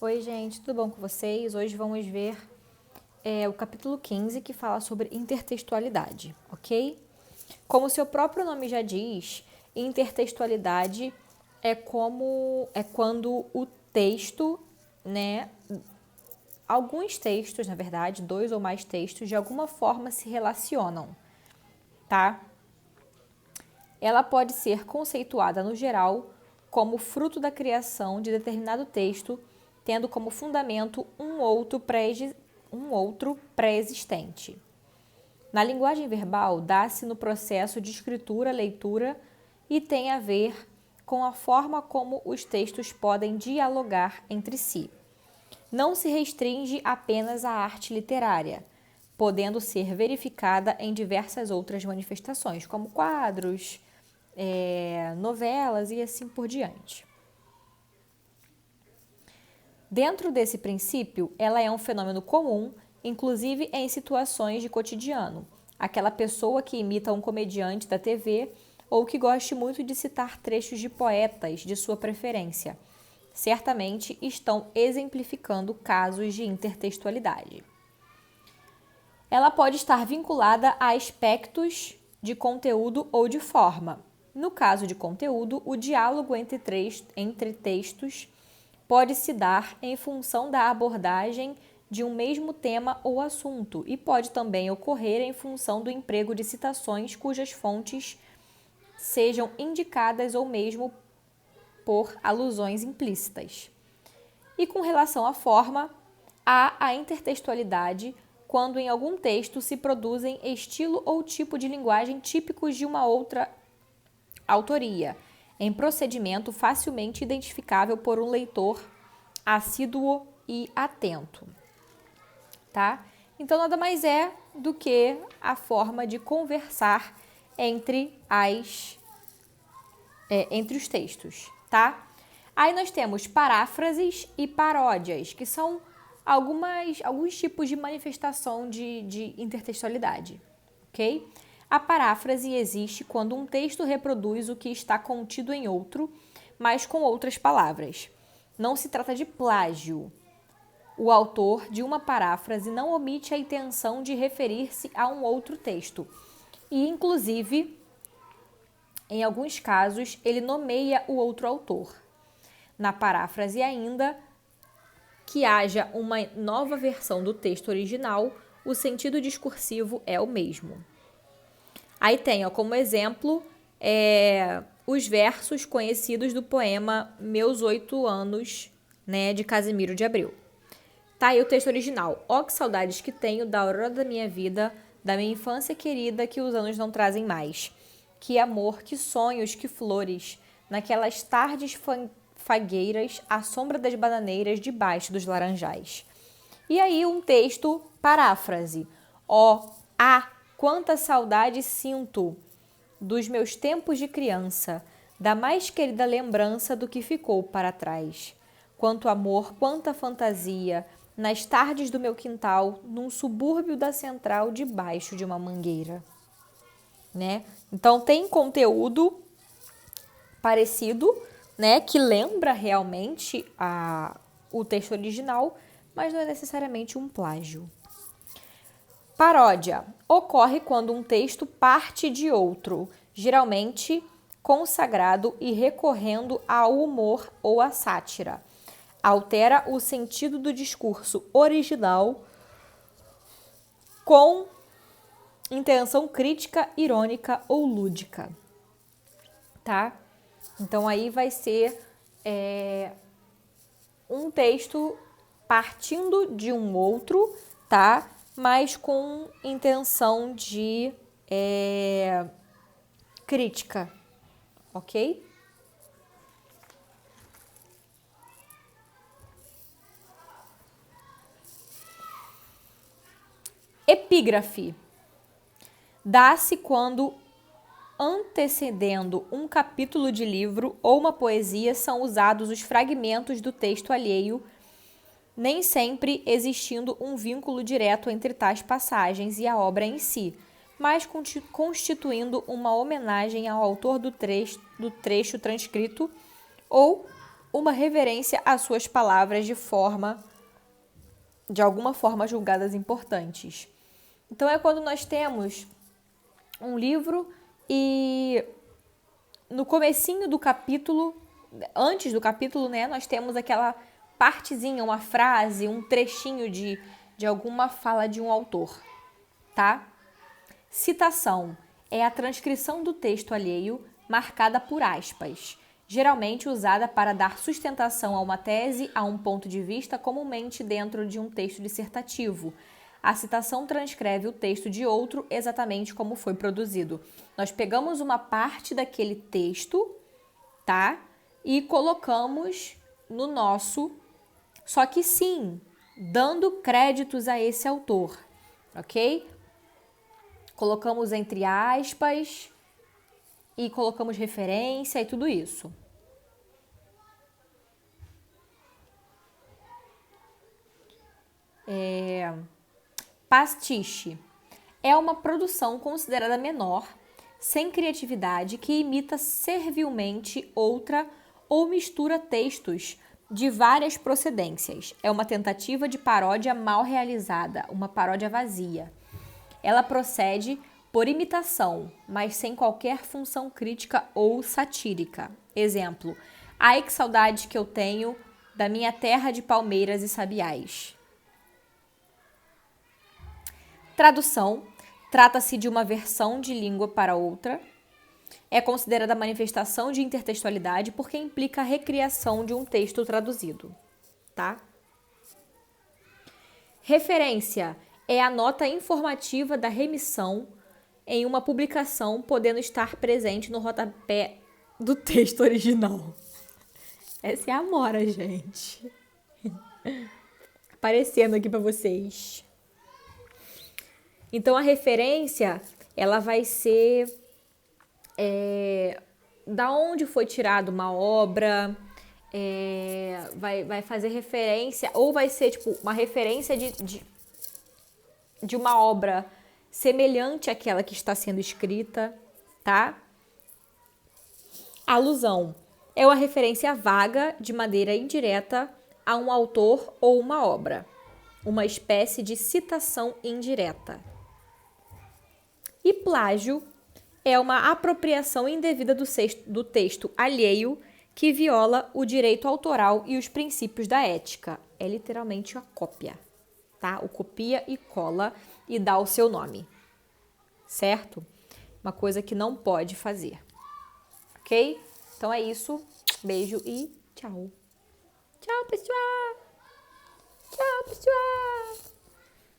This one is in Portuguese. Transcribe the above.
Oi, gente, tudo bom com vocês? Hoje vamos ver o capítulo 15, que fala sobre intertextualidade, ok? Como o seu próprio nome já diz, intertextualidade é quando o texto, né, alguns textos, na verdade, 2 ou mais textos, de alguma forma se relacionam, tá? Ela pode ser conceituada no geral como fruto da criação de determinado texto, tendo como fundamento um outro pré-existente. Na linguagem verbal, dá-se no processo de escritura, leitura e tem a ver com a forma como os textos podem dialogar entre si. Não se restringe apenas à arte literária, podendo ser verificada em diversas outras manifestações, como quadros, novelas e assim por diante. Dentro desse princípio, ela é um fenômeno comum, inclusive em situações de cotidiano. Aquela pessoa que imita um comediante da TV ou que goste muito de citar trechos de poetas de sua preferência, certamente estão exemplificando casos de intertextualidade. Ela pode estar vinculada a aspectos de conteúdo ou de forma. No caso de conteúdo, o diálogo entre textos pode se dar em função da abordagem de um mesmo tema ou assunto e pode também ocorrer em função do emprego de citações cujas fontes sejam indicadas ou mesmo por alusões implícitas. E com relação à forma, há a intertextualidade quando em algum texto se produzem estilo ou tipo de linguagem típicos de uma outra autoria, em procedimento facilmente identificável por um leitor assíduo e atento, tá? Então, nada mais é do que a forma de conversar entre os textos, tá? Aí nós temos paráfrases e paródias, que são alguns tipos de manifestação de intertextualidade, ok? A paráfrase existe quando um texto reproduz o que está contido em outro, mas com outras palavras. Não se trata de plágio. O autor de uma paráfrase não omite a intenção de referir-se a um outro texto. E, inclusive, em alguns casos, ele nomeia o outro autor. Na paráfrase ainda, que haja uma nova versão do texto original, o sentido discursivo é o mesmo. Aí tem, como exemplo, os versos conhecidos do poema Meus 8 Anos, né, de Casimiro de Abreu. Tá aí o texto original. Ó que saudades que tenho da aurora da minha vida, da minha infância querida que os anos não trazem mais. Que amor, que sonhos, que flores, naquelas tardes fagueiras, à sombra das bananeiras, debaixo dos laranjais. E aí um texto paráfrase. Quanta saudade sinto dos meus tempos de criança, da mais querida lembrança do que ficou para trás. Quanto amor, quanta fantasia, nas tardes do meu quintal, num subúrbio da central, debaixo de uma mangueira. Né? Então tem conteúdo parecido, né, que lembra realmente o texto original, mas não é necessariamente um plágio. Paródia ocorre quando um texto parte de outro, geralmente consagrado e recorrendo ao humor ou à sátira. Altera o sentido do discurso original com intenção crítica, irônica ou lúdica. Tá? Então, aí vai ser um texto partindo de um outro, tá? Mas com intenção de crítica, ok? Epígrafe. Dá-se quando, antecedendo um capítulo de livro ou uma poesia, são usados os fragmentos do texto alheio, nem sempre existindo um vínculo direto entre tais passagens e a obra em si, mas constituindo uma homenagem ao autor do trecho transcrito ou uma reverência às suas palavras de alguma forma julgadas importantes. Então é quando nós temos um livro e no comecinho do capítulo, antes do capítulo, né, nós temos aquela partezinha, uma frase, um trechinho de alguma fala de um autor, tá? Citação é a transcrição do texto alheio marcada por aspas, geralmente usada para dar sustentação a uma tese, a um ponto de vista, comumente dentro de um texto dissertativo. A citação transcreve o texto de outro exatamente como foi produzido. Nós pegamos uma parte daquele texto, tá? E colocamos no nosso, só que sim, dando créditos a esse autor, ok? Colocamos entre aspas e colocamos referência e tudo isso. Pastiche é uma produção considerada menor, sem criatividade, que imita servilmente outra ou mistura textos de várias procedências. É uma tentativa de paródia mal realizada, uma paródia vazia. Ela procede por imitação, mas sem qualquer função crítica ou satírica. Exemplo: ai que saudade que eu tenho da minha terra de palmeiras e sabiás. Tradução: trata-se de uma versão de língua para outra. É considerada manifestação de intertextualidade porque implica a recriação de um texto traduzido, tá? Referência é a nota informativa da remissão em uma publicação, podendo estar presente no rodapé do texto original. Essa é a Amora, gente. Aparecendo aqui para vocês. Então, a referência, ela vai ser da onde foi tirada uma obra, vai fazer referência, ou vai ser tipo uma referência de uma obra semelhante àquela que está sendo escrita, tá? Alusão é uma referência vaga, de maneira indireta, a um autor ou uma obra. Uma espécie de citação indireta. E plágio é uma apropriação indevida do texto alheio que viola o direito autoral e os princípios da ética. É literalmente a cópia, tá? O copia e cola e dá o seu nome, certo? Uma coisa que não pode fazer, ok? Então é isso. Beijo e tchau. Tchau, pessoal!